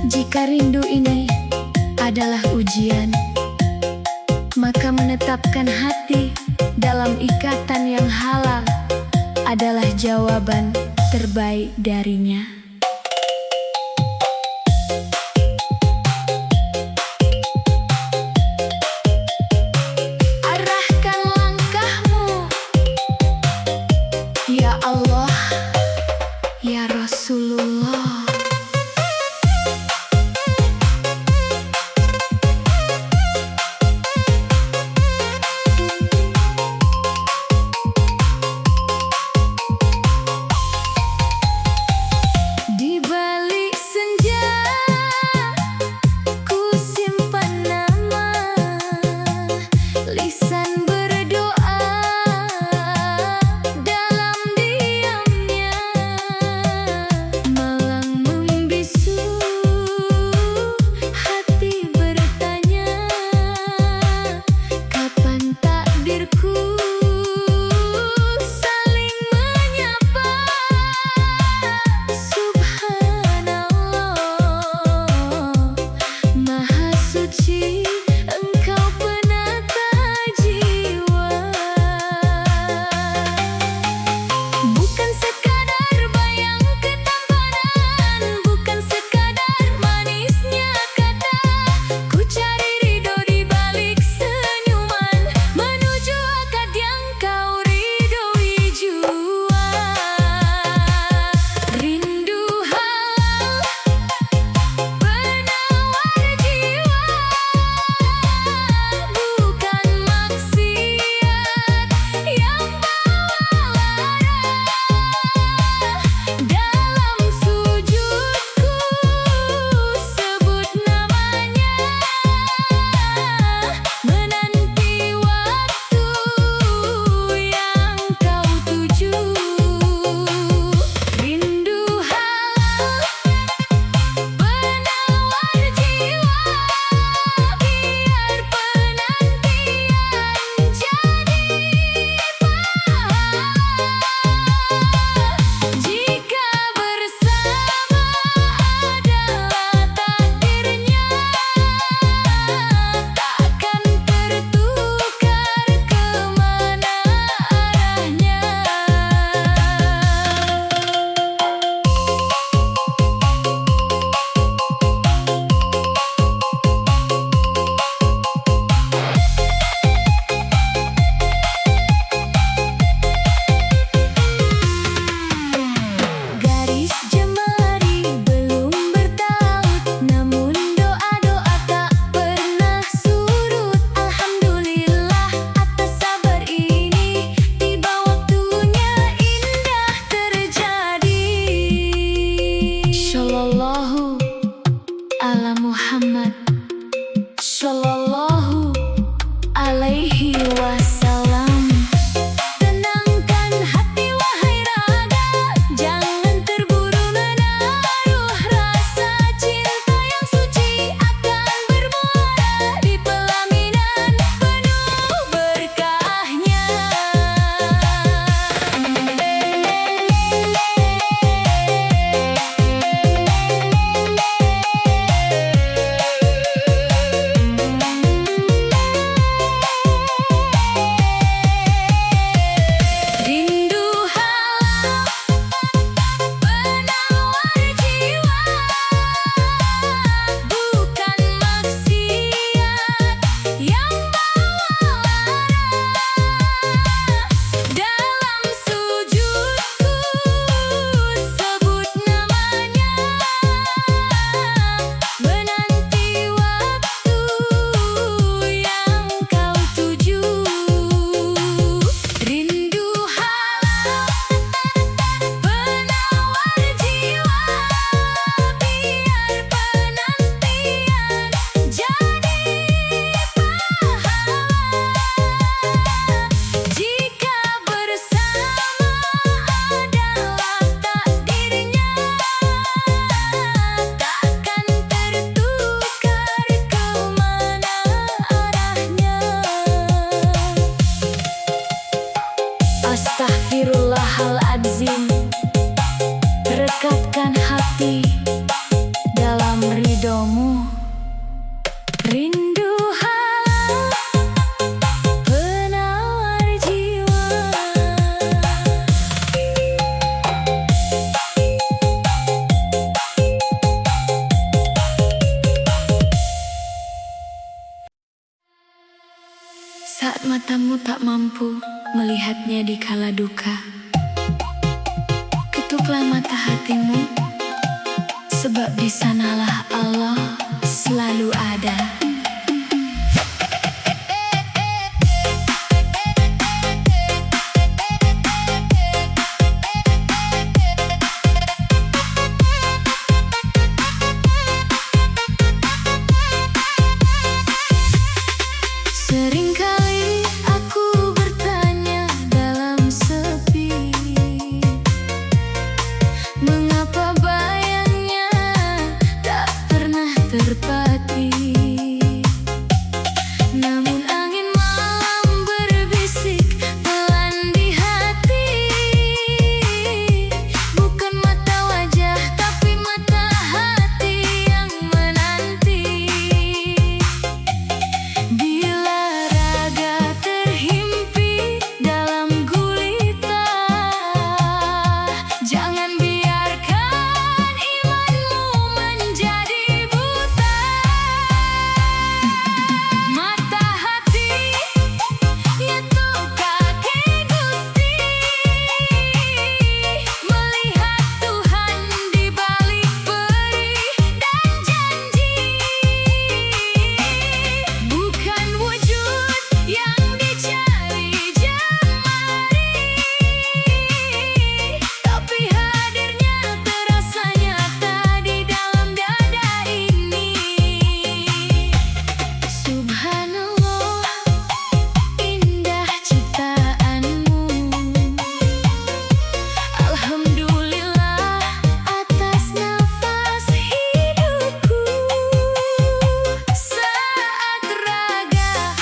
Jika rindu ini adalah ujian, maka menetapkan hati dalam ikatan yang halal adalah jawaban terbaik darinya. Arahkan langkahmu, ya Allah, ya Rasulullah. Muhammad Sallallahu Alaihi Wasallam. Tenangkan hati wahai raga, jangan terburu menaruh rasa cinta yang suci akan bermuara di pelaminan penuh berkahnya. Astaghfirullahaladzim. Rekatkan hati dalam ridho matamu tak mampu melihatnya di kala duka. Ketuklah mata hatimu, sebab di sanalah Allah selalu ada. Seringkali aku bertanya dalam sepi, mengapa bayangnya tak pernah terpati. Namun angin malam berbisik pelan di hati, bukan mata wajah tapi mata hati yang menanti. Bila raga terhimpit dalam gulita, jangan biarkan imanmu menjadi buta. Mata hati, ya tuh kaki Gusti, melihat Tuhan di balik perih dan janji. Bukan wujud yang dicari jemari, tapi hadirnya terasa nyata di dalam dada ini. Subhanallah, indah ciptaanmu. Alhamdulillah atas nafas hidupku. Saat raga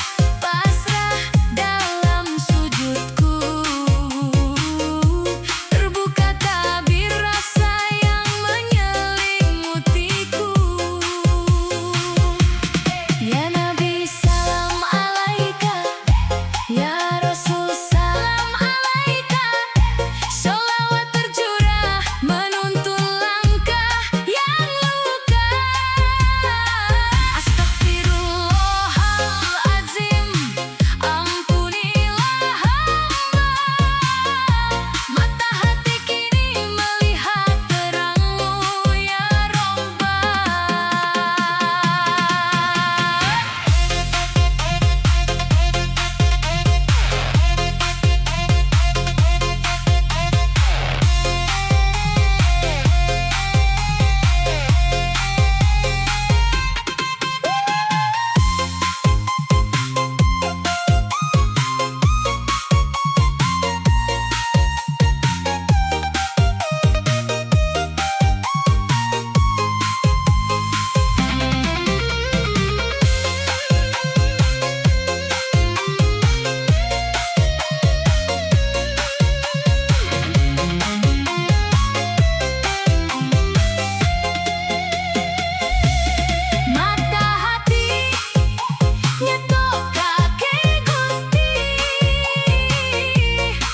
pasrah dalam sujudku, terbuka tabir rasa yang menyelimutiku. Ya Nabi salam alaika, ya Rasul salam alaika. Sholawat tercurah menuntun langkah yang luka. Astagfirullahaladzim, ampunilah hamba. Mata hati kini melihat terang-Mu ya Rabbah. Mata hati, nyetok kaki Gusti,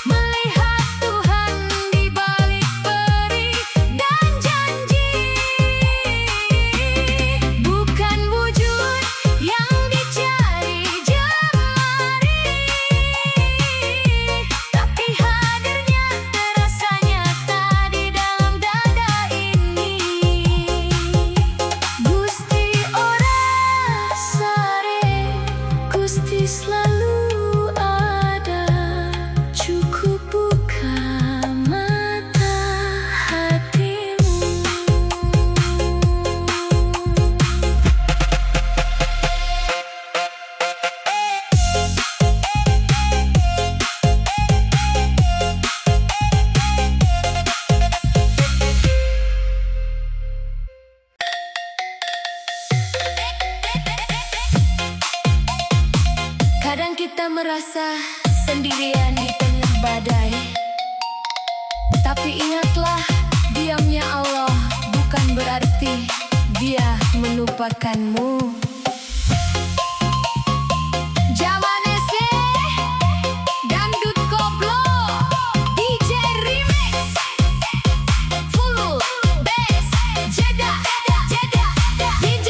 melihat Tuhan di balik perih dan janji. Bukan wujud yang dicari jemari, tapi hadirnya terasa nyata di dalam dada ini. Gusti ora sare, Gusti selalu ada. Cukup buka mata hatimu. Kadang kita merasa sendirian di tengah badai, tapi ingatlah, diamnya Allah bukan berarti Dia melupakanmu. Jawane se dangdut koplo, DJ remix, full bass, jeda, DJ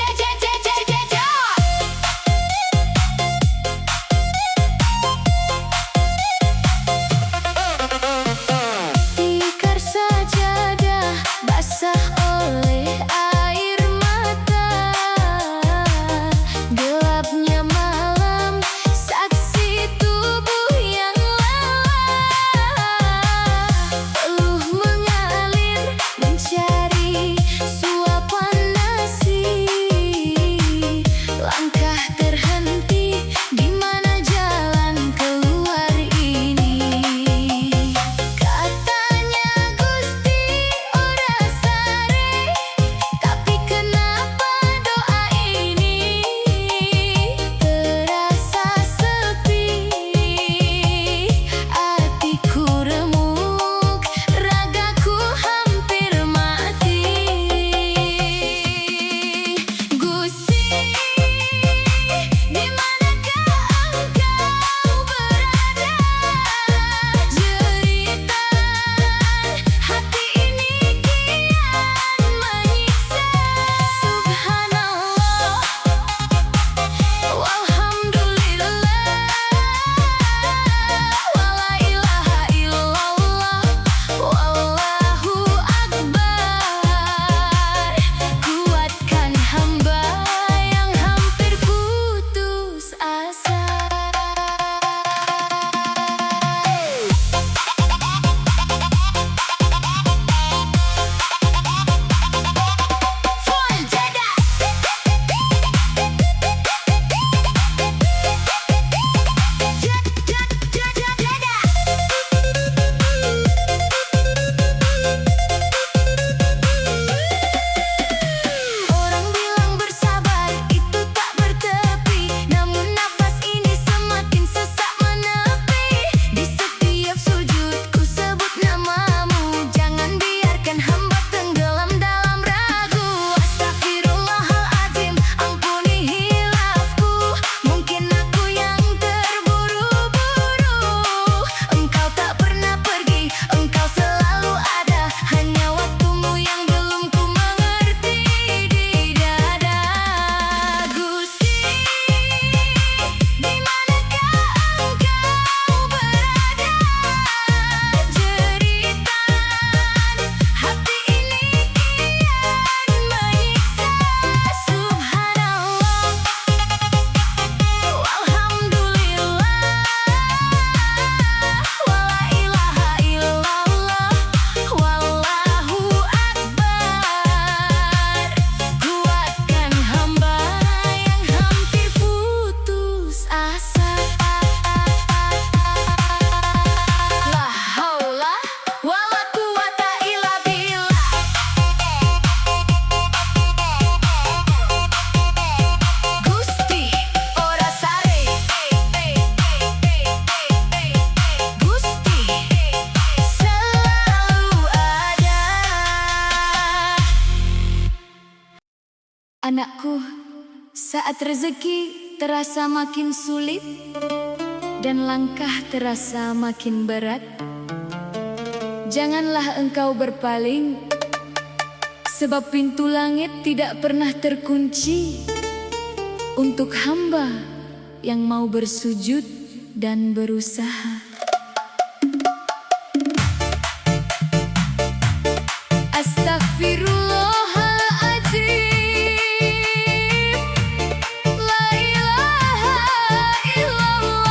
Anakku, saat rezeki terasa makin sulit dan langkah terasa makin berat, janganlah engkau berpaling, sebab pintu langit tidak pernah terkunci untuk hamba yang mau bersujud dan berusaha. Astaghfirullahaladzim, la ilaha illallah.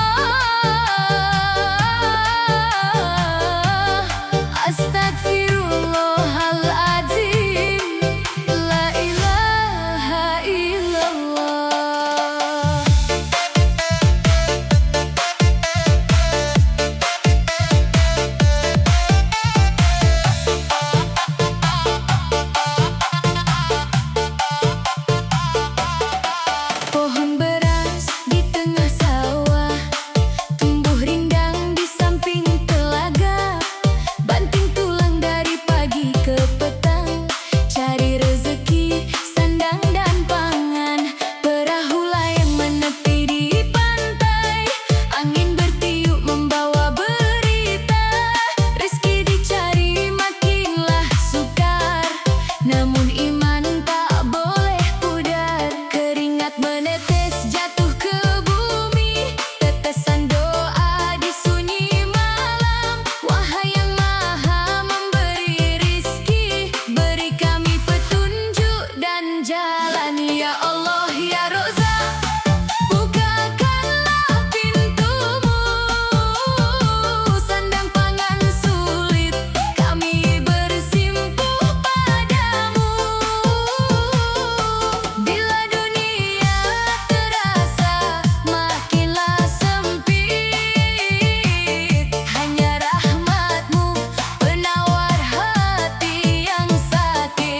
Astaghfirullahaladzim, la ilaha illallah. Pohon beras di tengah sawah, tumbuh rindang di samping telaga, banting tulang dari pagi ke petang, cari rezeki, sandang dan pangan. Perahulah yang menepi di pantai, angin bertiup membawa berita, rezeki dicari makinlah sukar, namun iman tak boleh pudar. Keringat menetes jatuh ke bumi, tetesan doa di sunyi malam. Wahai yang maha memberi rizki, beri kami petunjuk dan jalan. Ya Allah ya Rozak, bukakanlah pintumu, sandang pangan sulit kami bersimpuh padamu. Bila dunia terasa makinlah sempit, hanya rahmatmu penawar hati yang sakit.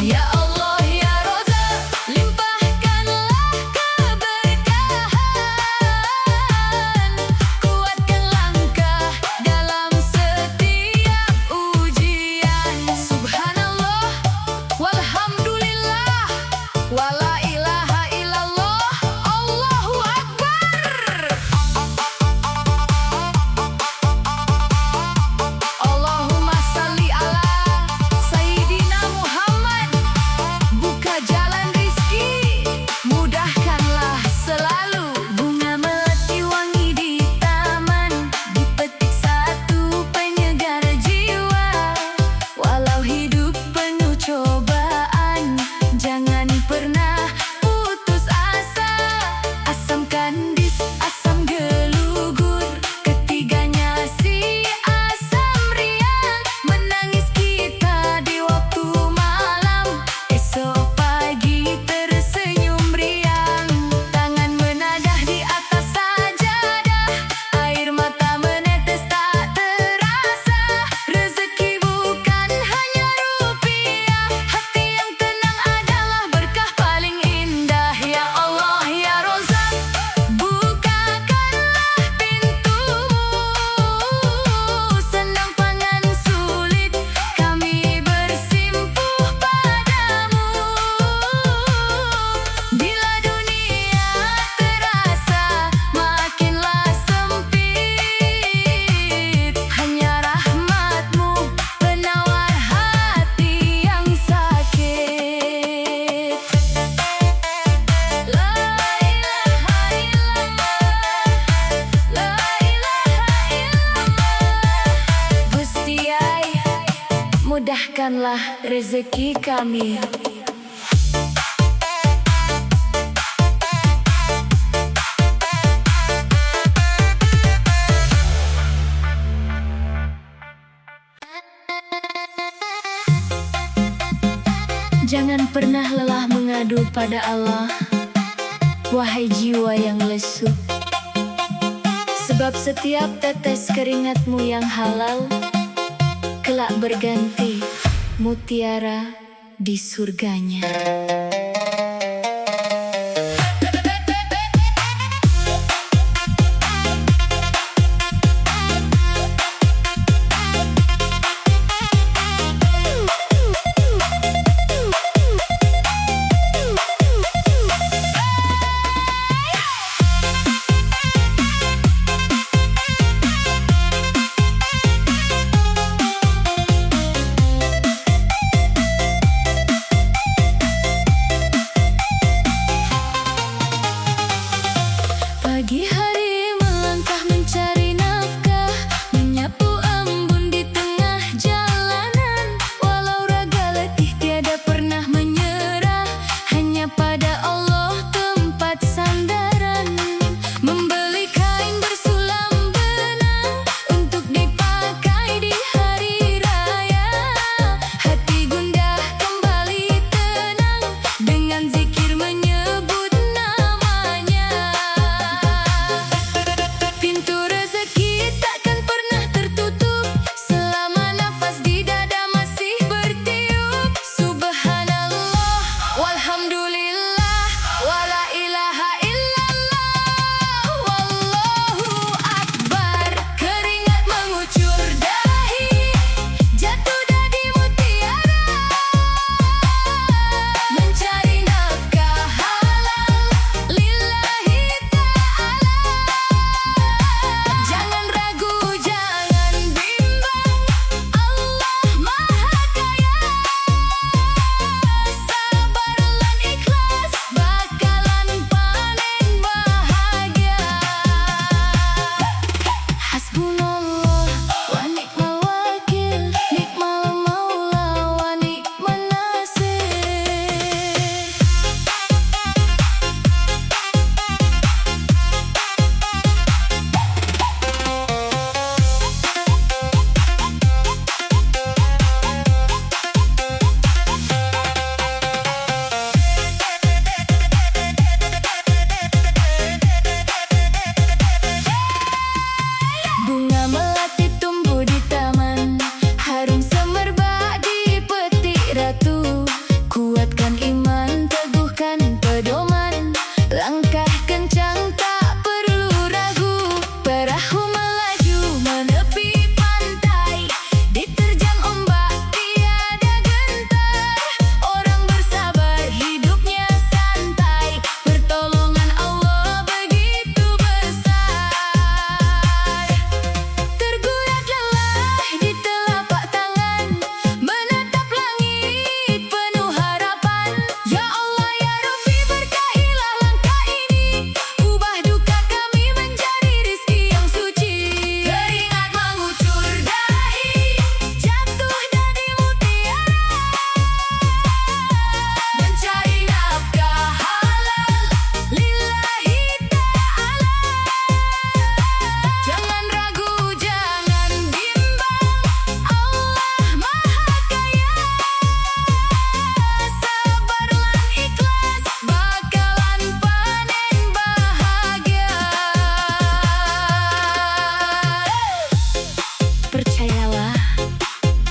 Ya Allah ya Rozak, limpahkanlah keberkahan, kuatkan langkah dalam setiap ujian. Subhanallah, walhamdulillah, wala ilaha illallah, Allahu Akbar. Allahumma salli ala Sayyidina Muhammad. Buka jalan rizki, mudahkanlah selalu. Bunga melati wangi di taman, dipetik satu penyegar jiwa. Walau hidup penuh cobaan, jangan pernah putus asa. Asam kandis, asam gelugur, ketiganya si asam riang. Menangis kita di waktu malam, esok pagi tersenyum riang. Tangan menadah di atas sajadah, air mata menetes tak terasa. Rezeki bukan hanya rupiah, hati yang tenang adalah berkah paling indah. Ya Allah ya Rozak, bukakanlah pintumu, sandang pangan sulit kami bersimpuh padamu. Bila dunia terasa makinlah sempit, hanya rahmatmu penawar hati yang sakit. La ilaha illallah, la ilaha illallah. Gusti Ai, mudahkanlah rezeki kami. Jangan pernah lelah mengadu pada Allah, wahai jiwa yang lesu, sebab setiap tetes keringatmu yang halal kelak berganti mutiara di surganya.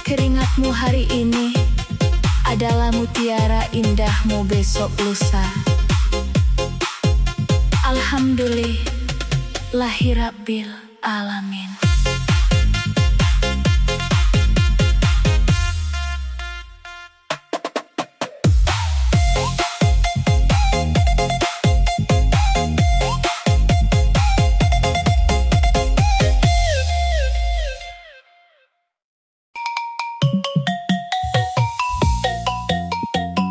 Keringatmu hari ini adalah mutiara indahmu besok lusa. Alhamdulillahirabbil alamin.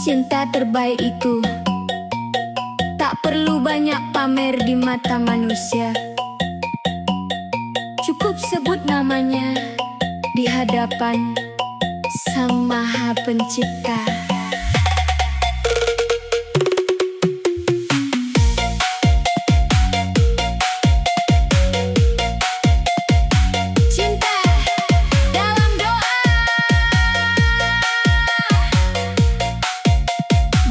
Cinta terbaik itu tak perlu banyak pamer di mata manusia. Cukup sebut namanya di hadapan Sang Maha Pencipta. Cinta dalam doa,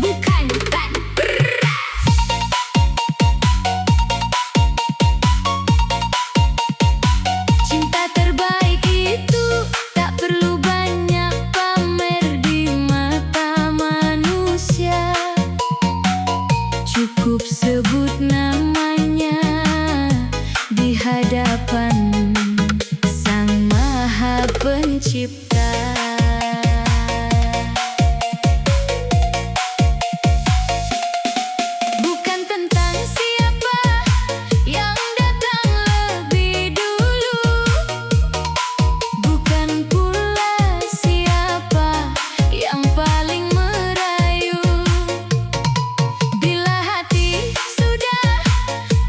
bukan beban. Cinta terbaik itu tak perlu banyak pamer di mata manusia. Cukup sebut namanya di hadapan Sang Maha Pencipta. Bukan tentang siapa yang datang lebih dulu, bukan pula siapa yang paling merayu. Bila hati sudah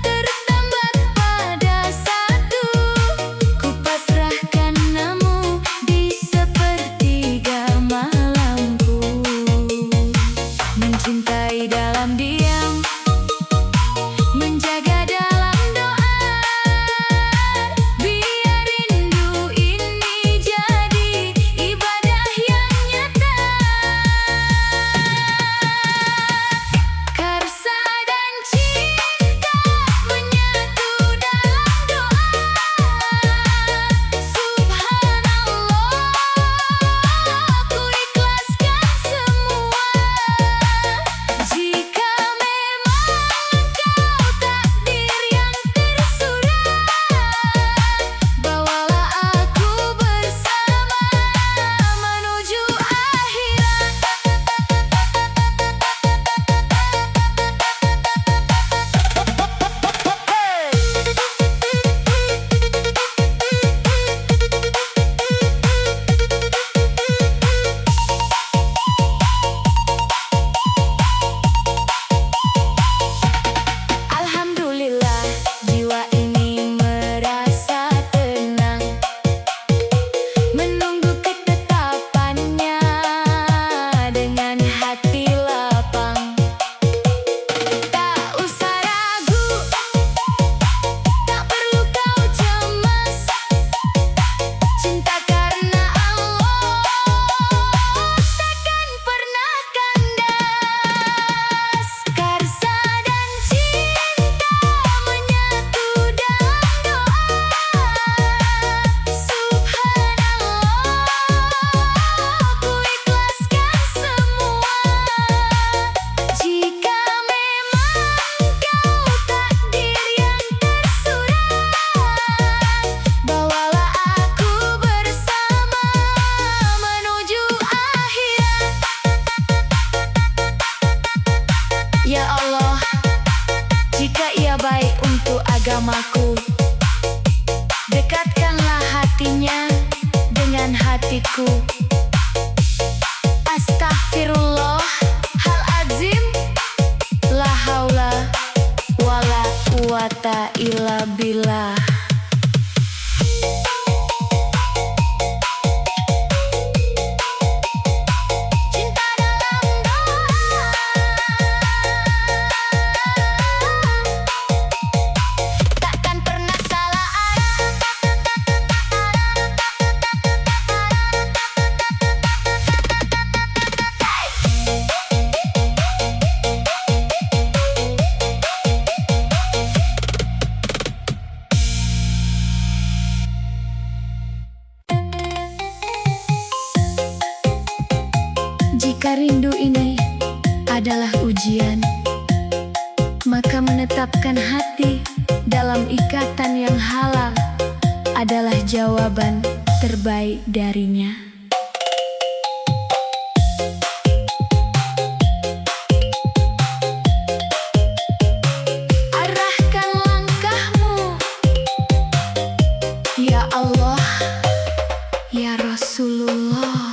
tertambat pada satu, ku pasrahkan namu di sepertiga malamku. Mencintai dalam diam, menjaga dalam doa, biar rindu ini jadi ibadah yang nyata. Karsa dan cinta menyatu dalam doa. Subhanallah, ku ikhlaskan semua. Jika memang engkau takdir yang tersurat, bawalah aku bersama menuju akhirat. Alhamdulillah, jiwa ini merasa tenang, menunggu ketetapannya dengan hati lapang. Tak usah ragu, tak perlu kau cemas. Cinta karena Allah takkan pernah kandas. Karsa dan cinta menyatu dalam doa. Subhanallah, ku ikhlaskan semua. Jika memang kau takdir yang tersurat, bawalah aku bersama menuju akhirat. Ya Allah, jika ia baik untuk agamaku, dekatkanlah hatinya dengan hatiku. Astaghfirullahaladzim, la haula wala quwata illa billah. Cinta dalam doa, takkan pernah salah arah. Jika rindu ini adalah ujian, maka menetapkan hati dalam ikatan yang halal adalah jawaban terbaik darinya. Arahkan langkahmu, ya Allah, ya Rasulullah.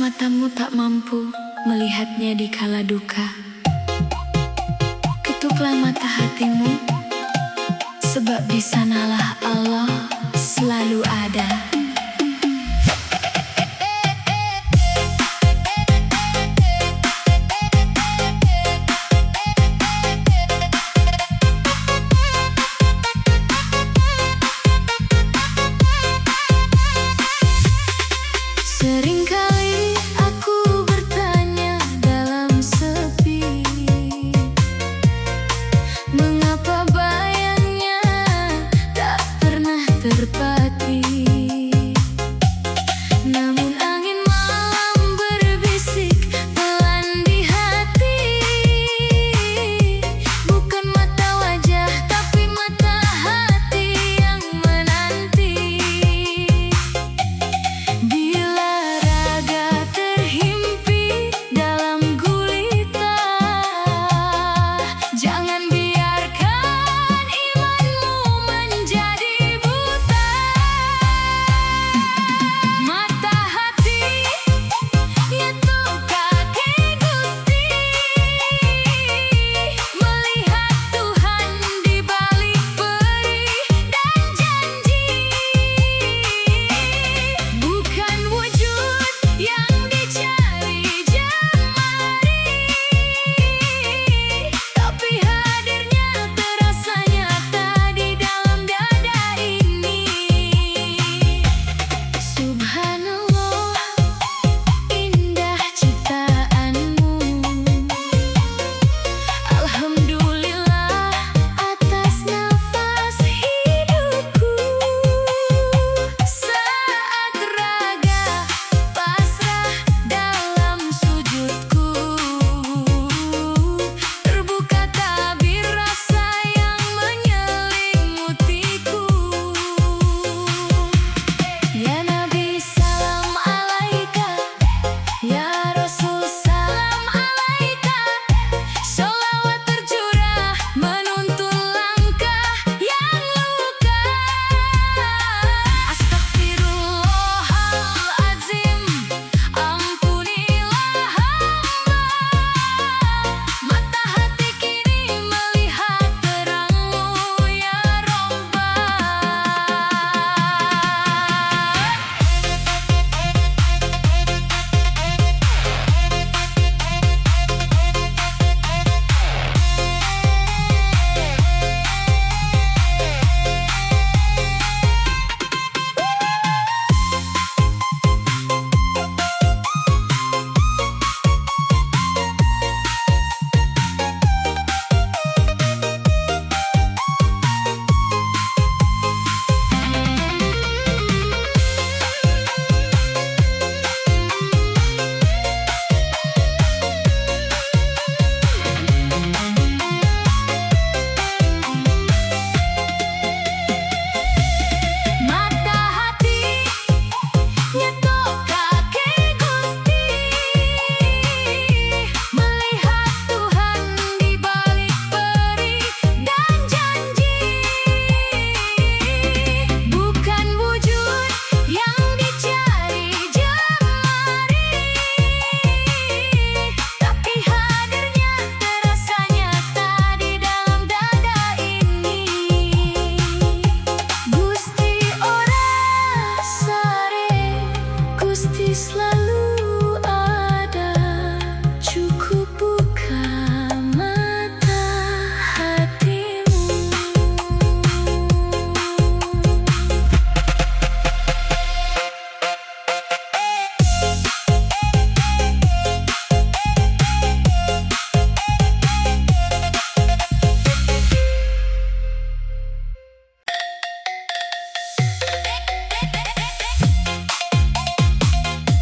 matamu tak mampu melihatnya di kala duka. Ketuklah mata hatimu, sebab di sanalah Allah selalu ada. Seringkali aku bertanya dalam sepi, mengapa bayangnya tak pernah terpati. Namun angin malam berbisik pelan di hati, bukan mata wajah tapi mata hati yang menanti. Bila raga terhimpit dalam gulita, jangan biarkan imanmu menjadi buta. Mata hati itu kaki Gusti, melihat Tuhan di balik perih dan janji. Bukan wujud yang dicari jemari, tapi hadirnya terasa nyata di dalam dada ini. Subhanallah, indah ciptaanmu. Alhamdulillah atas nafas hidupku. Saat raga pasrah dalam sujudku, terbuka tabir rasa yang menyelimutiku. Ya Nabi salam alaika, ya Rasul salam alaika. Sholawat tercurah menuntun langkah yang luka. Astaghfirullahaladzim, ampunilah hamba. Mata hati kini melihat terang-Mu ya Rabbah. Mata hati nyetok kaki Gusti, melihat Tuhan di balik perih dan janji. Bukan wujud yang dicari jemari, tapi hadirnya terasa nyata di dalam dada ini. Gusti ora sare, Gusti selalu ada. Cukup buka mata hatimu.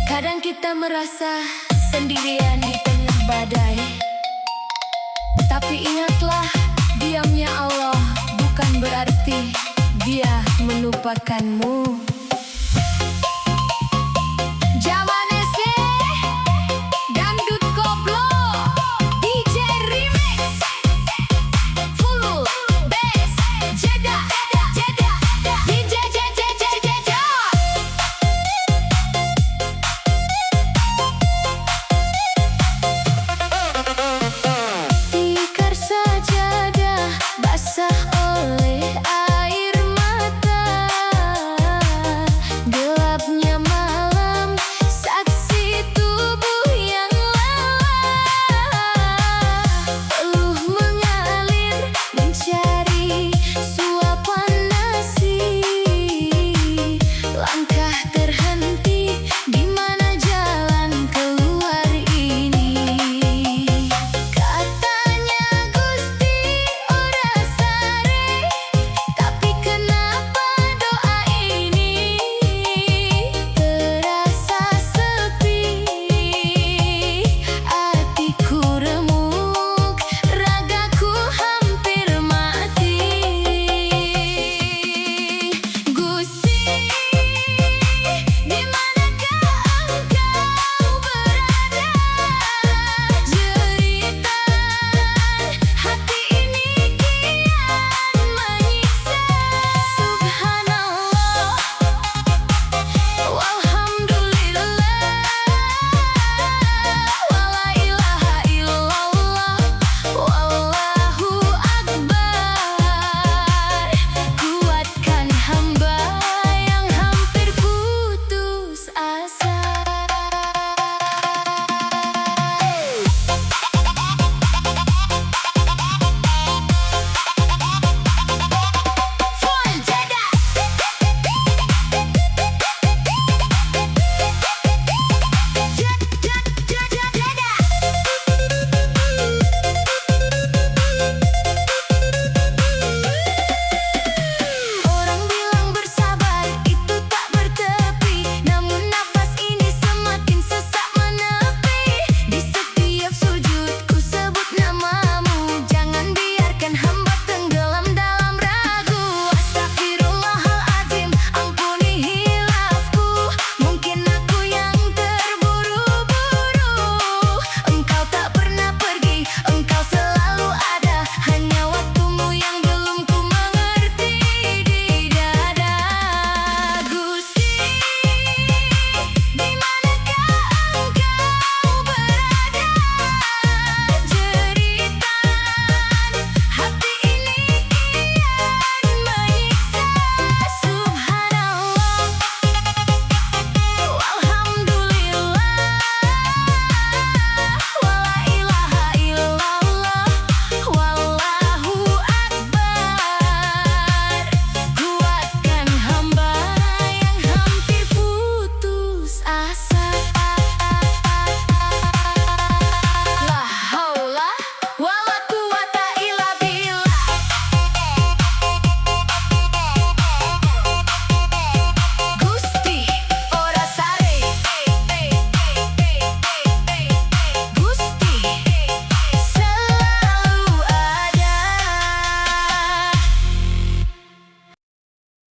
Kadang kita merasa sendirian di tengah badai, tapi ingatlah diamnya Allah bukan berarti Dia melupakanmu. Zaman SE, dangdut koplo, DJ remix, full bass, jeda, DJ.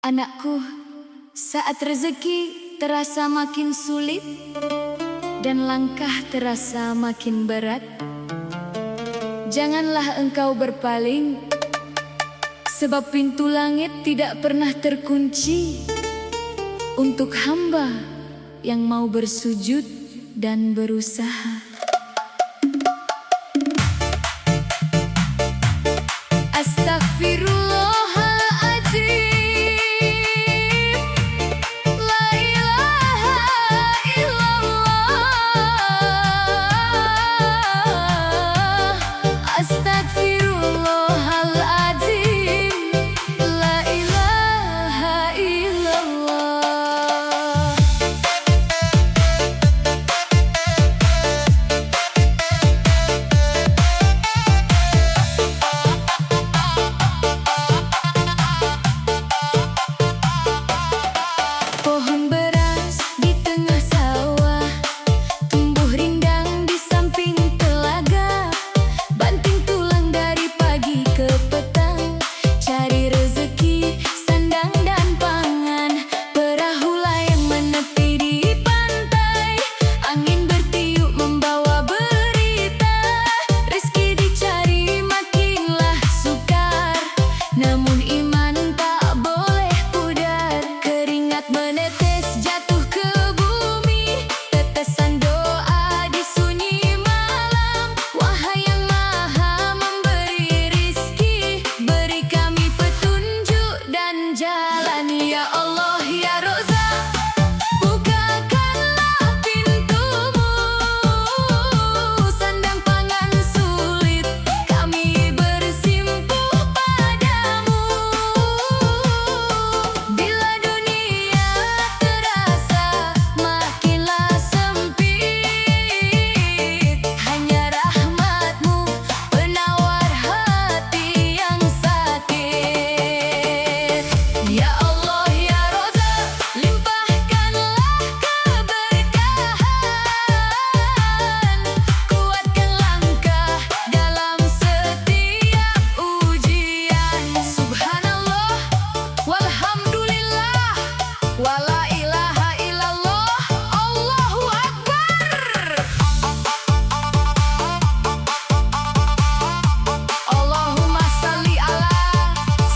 Anakku, saat rezeki terasa makin sulit dan langkah terasa makin berat, janganlah engkau berpaling, sebab pintu langit tidak pernah terkunci untuk hamba yang mau bersujud dan berusaha. Astaghfirullahaladzim, la ilaha illallah. Astaghfirullahaladzim, la ilaha illallah. Pohon beras di tengah sawah, tumbuh rindang di samping telaga, banting tulang dari pagi ke petang, cari rezeki, sandang dan pangan. Perahulah yang menepi di pantai, angin bertiup membawa berita, rezeki dicari makinlah sukar, namun iman tak boleh pudar. Keringat menetes jatuh ke bumi, tetesan doa di sunyi malam. Wahai yang maha memberi rizki, beri kami petunjuk dan jalan. Ya Allah ya Rozak, bukakanlah pintumu, sandang pangan sulit kami bersimpuh padamu. Bila dunia terasa makinlah sempit, hanya rahmatmu penawar hati yang sakit. Ya Allah ya Rozak, limpahkanlah keberkahan, kuatkan langkah dalam setiap ujian. Subhanallah, walhamdulillah, wala ilaha illallah, Allahu Akbar. Allahumma salli ala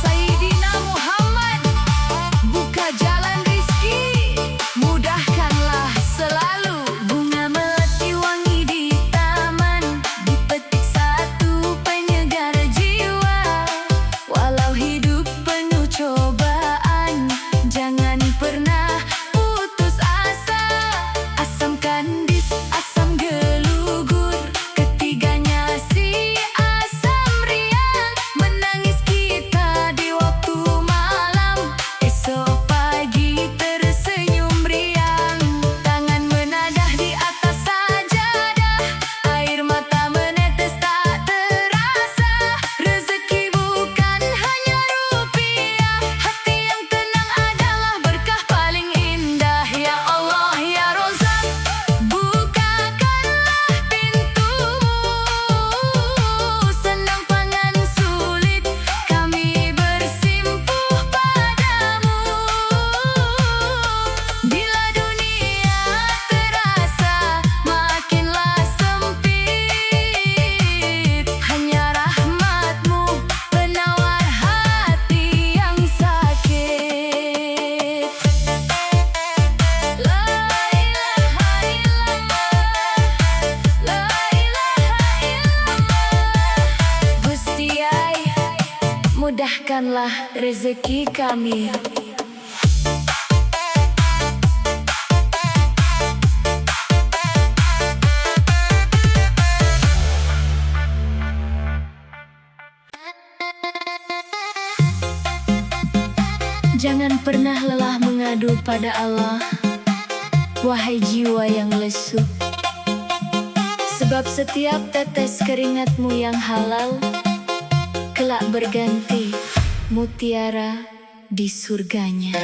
Sayyidina Muhammad. Buka jalan rizki, mudahkanlah selalu. Bunga melati wangi di taman, dipetik satu penyegar jiwa. Walau hidup penuh cobaan, jangan pernah putus asa. Asam kandis, asam gelugur, ketiganya si asam riang. Menangis kita di waktu malam, esok pagi tersenyum riang. Tangan menadah di atas sajadah, air mata menetes tak terasa. Rezeki bukan hanya rupiah, hati yang tenang adalah berkah paling indah. Ya Allah ya Rozak, bukakanlah pintumu, sandang pangan sulit kami bersimpuh padamu. Bila dunia terasa makinlah sempit, hanya rahmatmu penawar hati yang sakit. La ilaha illallah, la ilaha illallah. Gusti Ai, mudahkanlah rezeki kami. Jangan pernah lelah mengadu pada Allah, wahai jiwa yang lesu, sebab setiap tetes keringatmu yang halal kelak berganti mutiara di surganya.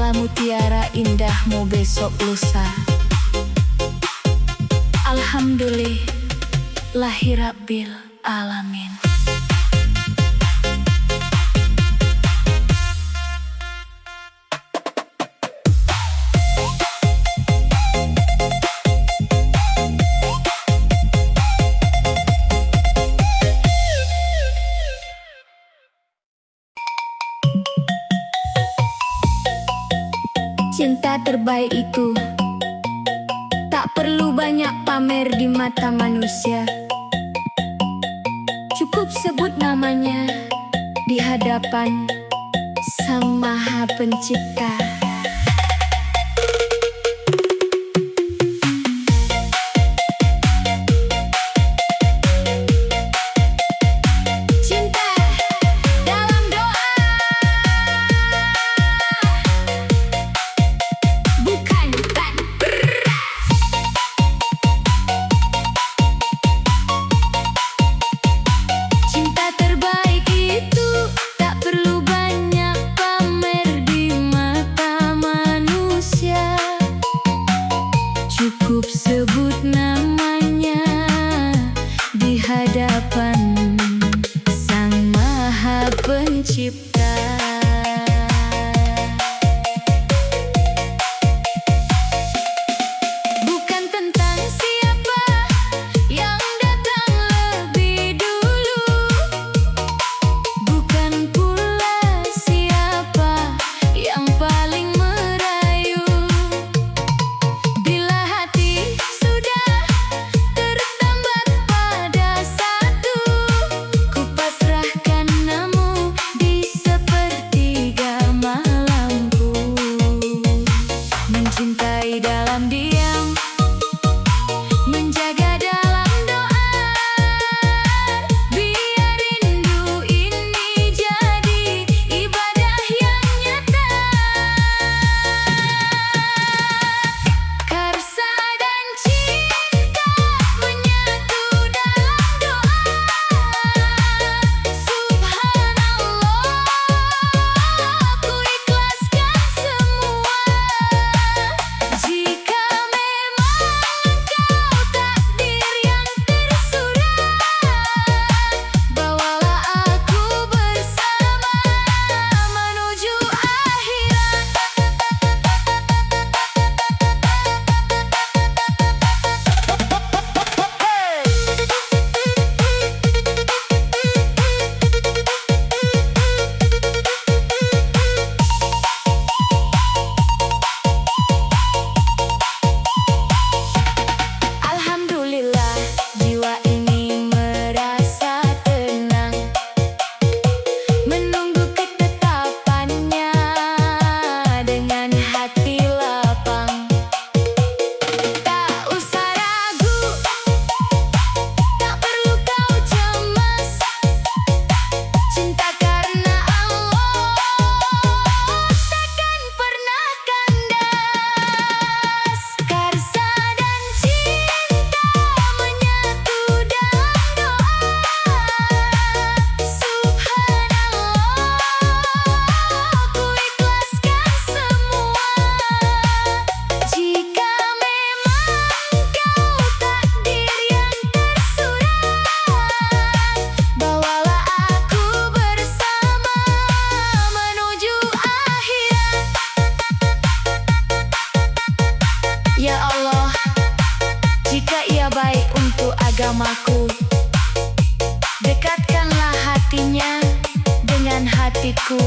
segala mutiara indahmu besok lusa. Alhamdulillahirabbil alamin. Cinta terbaik itu tak perlu banyak pamer di mata manusia. Cukup sebut namanya di hadapan Sang Maha Pencipta. Cinta dalam doa, bukan beban. Cinta terbaik itu tak perlu banyak pamer di mata manusia. Cukup sebut namanya di hadapan Sang Maha Pencipta. Bukan tentang siapa yang datang lebih dulu, bukan pula siapa yang paling merayu. Bila hati sudah tertambat pada satu, ku pasrahkan namu di sepertiga malamku. Mencintai dalam diam, menjaga dalam doa, biar rindu ini jadi ibadah yang nyata. Karsa dan cinta menyatu dalam doa. Subhanallah, ku ikhlaskan semua. Jika memang engkau takdir yang tersurat, bawalah aku bersama menuju akhirat. Alhamdulillah, jiwa ini merasa tenang, menunggu ketetapannya dengan hati lapang. Tak usah ragu, tak perlu kau cemas. Cinta karena Allah takkan pernah kandas. Karsa dan cinta menyatu dalam doa. Subhanallah, ku ikhlaskan semua. Jika memang engkau takdir yang tersurat, bawalah aku bersama menuju akhirat. Ya Allah, jika ia baik untuk agamaku, dekatkanlah hatinya dengan hatiku.